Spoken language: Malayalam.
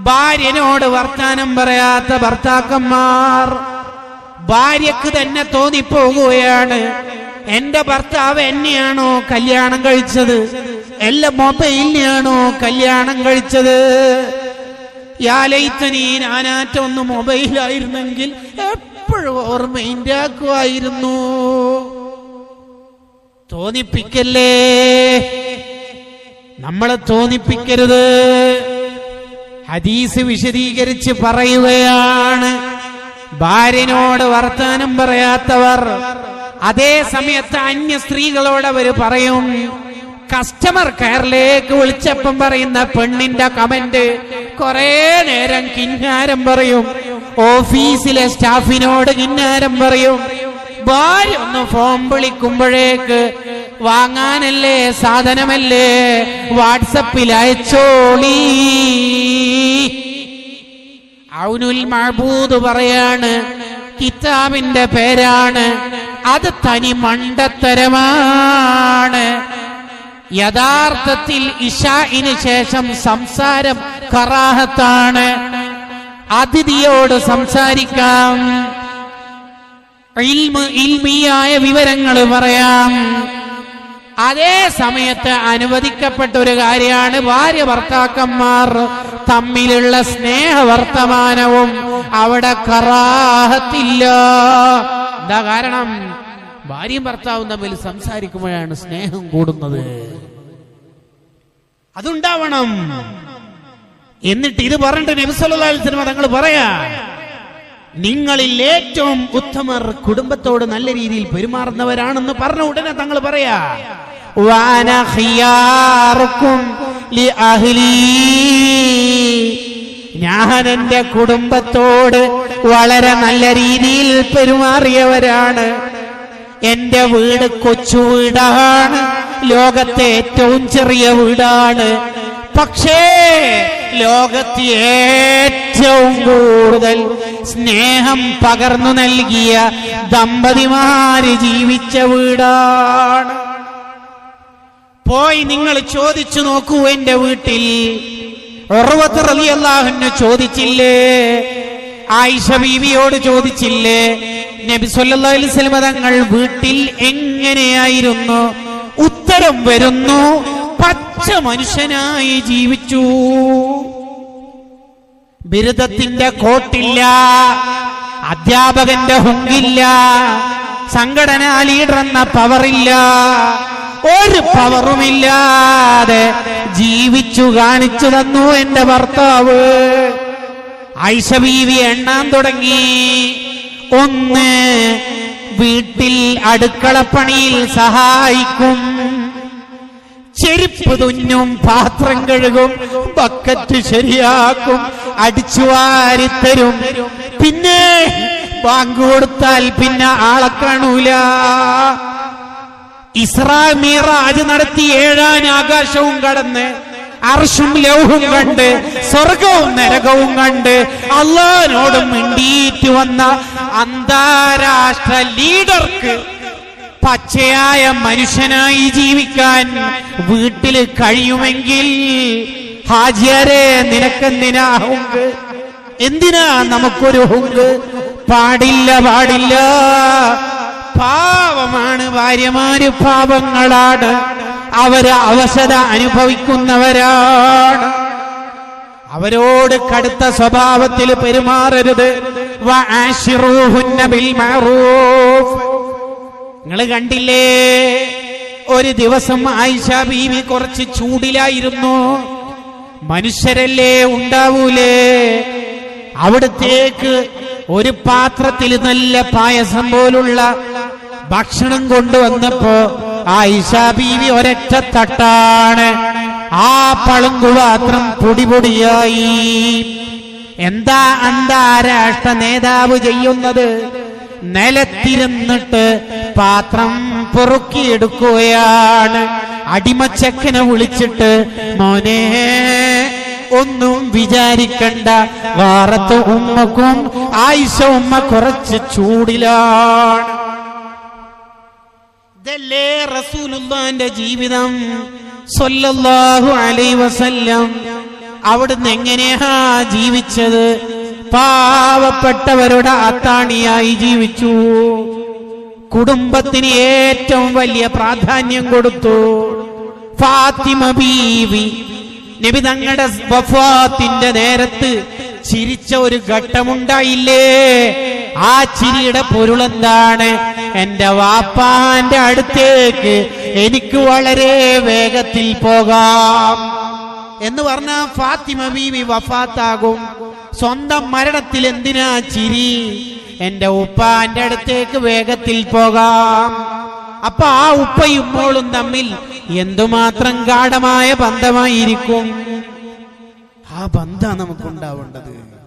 ഭാര്യനോട് വർത്താനം പറയാത്ത ഭർത്താക്കന്മാർ. ഭാര്യക്ക് തന്നെ തോന്നിപ്പോകുകയാണ്, എന്റെ ഭർത്താവ് എന്നെയാണോ കല്യാണം കഴിച്ചത്, എല്ലാം മൊബൈലിനെയാണോ കല്യാണം കഴിച്ചത്. യാ ലൈതനീ, ഞാനാറ്റൊന്ന് മൊബൈലായിരുന്നെങ്കിൽ എപ്പോഴും ഓർമ്മയിണ്ടാക്കുമായിരുന്നു. തോന്നിപ്പിക്കല്ലേ, നമ്മളെ തോന്നിപ്പിക്കരുത്. ഹദീസ് വിശദീകരിച്ച് പറയുകയാണ്, ഭാര്യനോട് വർത്താനം പറയാത്തവർ അതേ സമയത്ത് അന്യ സ്ത്രീകളോട് അവര് പറയും. കസ്റ്റമർ കെയറിലേക്ക് വിളിച്ചപ്പം പറയുന്ന പെണ്ണിന്റെ കമന്റ് കുറെ നേരം കിന്നാരം പറയും. ഓഫീസിലെ സ്റ്റാഫിനോട് കിന്നാരം പറയും. ഭാര്യ ഒന്ന് ഫോൺ വിളിക്കുമ്പോഴേക്ക് വാങ്ങാനല്ലേ, സാധനമല്ലേ, വാട്സപ്പിൽ അയച്ചോളി. ഔനുൽ മഅബൂദ് പറയാണ്, കിതാബിന്റെ പേരാണ്, അത് തനി മണ്ടത്തരമാണ്. യഥാർത്ഥത്തിൽ ഇശാഇന് ശേഷം സംസാരം കറാഹത്താണ്. അതിഥിയോട് സംസാരിക്കാം, ഇൽമിയായ വിവരങ്ങൾ പറയാം. അതേ സമയത്ത് അനുവദിക്കപ്പെട്ട ഒരു കാര്യമാണ് ഭാര്യ ഭർത്താക്കന്മാർ തമ്മിലുള്ള സ്നേഹവർത്തമാനവും. അവിടെ കറാഹത്തില്ല. എന്താ കാരണം? ഭാര്യയും ഭർത്താവും തമ്മിൽ സംസാരിക്കുമ്പോഴാണ് സ്നേഹം കൂടുന്നത്. അതുണ്ടാവണം. എന്നിട്ട് ഇത് പറഞ്ഞിട്ട് നബി സല്ലല്ലാഹു അലൈഹി വസല്ലം തങ്ങൾ പറയാ, നിങ്ങളിൽ ഏറ്റവും ഉത്തമർ കുടുംബത്തോട് നല്ല രീതിയിൽ പെരുമാറുന്നവരാണെന്ന് പറഞ്ഞ ഉടനെ തങ്ങൾ പറയാ, വാന ഖിയാറുക്കും ലി അഹ്ലി, ഞാൻ എന്റെ കുടുംബത്തോട് വളരെ നല്ല രീതിയിൽ പെരുമാറിയവരാണ്. എന്റെ വീട് കൊച്ചു വീടാണ്, ലോകത്തെ ഏറ്റവും ചെറിയ വീടാണ്. പക്ഷേ ലോകത്ത് ഏറ്റവും കൂടുതൽ സ്നേഹം പകർന്നു നൽകിയ ദമ്പതിമാര് ജീവിച്ച വീടാണ്. പോയി നിങ്ങൾ ചോദിച്ചു നോക്കൂ. എന്റെ വീട്ടിൽ ഉർവത്ത് റളിയല്ലാഹു അൻഹു ചോദിച്ചില്ലേ? ആയിഷ ബീവിയോട് ചോദിച്ചില്ലേ? നബി സല്ലല്ലാഹു അലൈഹി വസല്ലം തങ്ങൾ വീട്ടിൽ എങ്ങനെയായിരുന്നു? ഉത്തരം വരുന്നു, പച്ച മനുഷ്യനായി ജീവിച്ചു. ബിരുദത്തിന്റെ കോട്ടില്ല, അധ്യാപകന്റെ ഹുങ്കില്ല, സംഘടനാ ലീഡർ എന്ന പവറില്ല, ഒരു പവറുമില്ലാതെ ജീവിച്ചു കാണിച്ചു തന്നു എന്റെ ഭർത്താവ്. ആയിഷ ബീവി എണ്ണാൻ തുടങ്ങി. 1, വീട്ടിൽ അടുക്കളപ്പണിയിൽ സഹായിക്കും, ചെരുപ്പ് തുന്നും, പാത്രം കഴുകും, ബക്കറ്റ് ശരിയാക്കും, അടിച്ചുവാരിത്തരും. പിന്നെ ബാങ്ക് കൊടുത്താൽ പിന്നെ ആളെ കാണൂല. ഇസ്രാ മിറാജ് നടത്തി 7ാം ആകാശവും കടന്ന് അർശും ലൗഹും കണ്ട് സ്വർഗവും നരകവും കണ്ട് അല്ലാഹുവിനോട് മിണ്ടിയിട്ട് വന്ന അന്താരാഷ്ട്ര ലീഡർക്ക് പച്ചയായ മനുഷ്യനായി ജീവിക്കാൻ വീട്ടില് കഴിയുമെങ്കിൽ ഹാജിയാരെ, നിനക്കെന്തിനാ ഹുങ്ക്? എന്തിനാ നമുക്കൊരു ഹുങ്ക്? പാടില്ല, പാടില്ല. പാവമാണ് ഭാര്യമാര്, പാപങ്ങളാണ്, അവര് അവശത അനുഭവിക്കുന്നവരാണ്. അവരോട് കടുത്ത സ്വഭാവത്തിൽ പെരുമാറരുത്. വഅശിറൂഹുന്ന ബിൽ മഅറൂഫ്. നിങ്ങൾ കണ്ടില്ലേ, ഒരു ദിവസം ആയിഷ ബീവി കുറച്ച് ചൂടിലായിരുന്നു. മനുഷ്യരല്ലേ, ഉണ്ടാവൂലേ? അവിടത്തേക്ക് ഒരു പാത്രത്തിൽ നല്ല പായസം പോലുള്ള ഭക്ഷണം കൊണ്ടുവന്നപ്പോ ആയിഷ ബീവി ഒരൊറ്റ തട്ടാണ്. ആ പളുങ്കുപാത്രം പൊടിപൊടിയായി. എന്താ അന്താരാഷ്ട്ര നേതാവ് ചെയ്യുന്നത്? നിലത്തിരുന്നിട്ട് പാത്രം പൊറുക്കിയെടുക്കുകയാണ്. അടിമച്ചക്കനെ വിളിച്ചിട്ട്, മോനെ ഒന്നും വിചാരിക്കണ്ട, വാറത്ത് ഉമ്മക്കും ആയിഷ ഉമ്മ കുറച്ച് ചൂടിലാണ്. ഇതല്ലേ റസൂലുള്ളാഹിന്റെ ജീവിതം സല്ലല്ലാഹു അലൈഹി വസല്ലം. അവിടുന്ന് എങ്ങനെയാ ജീവിച്ചത്? പാവപ്പെട്ടവരുടെ അത്താണിയായി ജീവിച്ചു. കുടുംബത്തിന് ഏറ്റവും വലിയ പ്രാധാന്യം കൊടുത്തു. ഫാത്തിമ ബീവി നബി തങ്ങളുടെ വഫാത്തിന്റെ നേരത്ത് ചിരിച്ച ഒരു ഘട്ടമുണ്ടായില്ലേ? ആ ചിരിയുടെ പൊരുളെന്താണ്? എന്റെ വാപ്പാന്റെ അടുത്തേക്ക് എനിക്ക് വളരെ വേഗത്തിൽ പോകാം എന്ന് പറഞ്ഞ ഫാത്തിമ ബീവി വഫാത്താകും. സ്വന്തം മരണത്തിൽ എന്തിനാ ചിരി? എന്റെ ഉപ്പാന്റെ അടുത്തേക്ക് വേഗത്തിൽ പോകാം. അപ്പൊ ആ ഉപ്പയും മോളും തമ്മിൽ എന്തുമാത്രം ഗാഢമായ ബന്ധമായിരിക്കും. ആ ബന്ധം നമുക്കുണ്ടാവേണ്ടത്.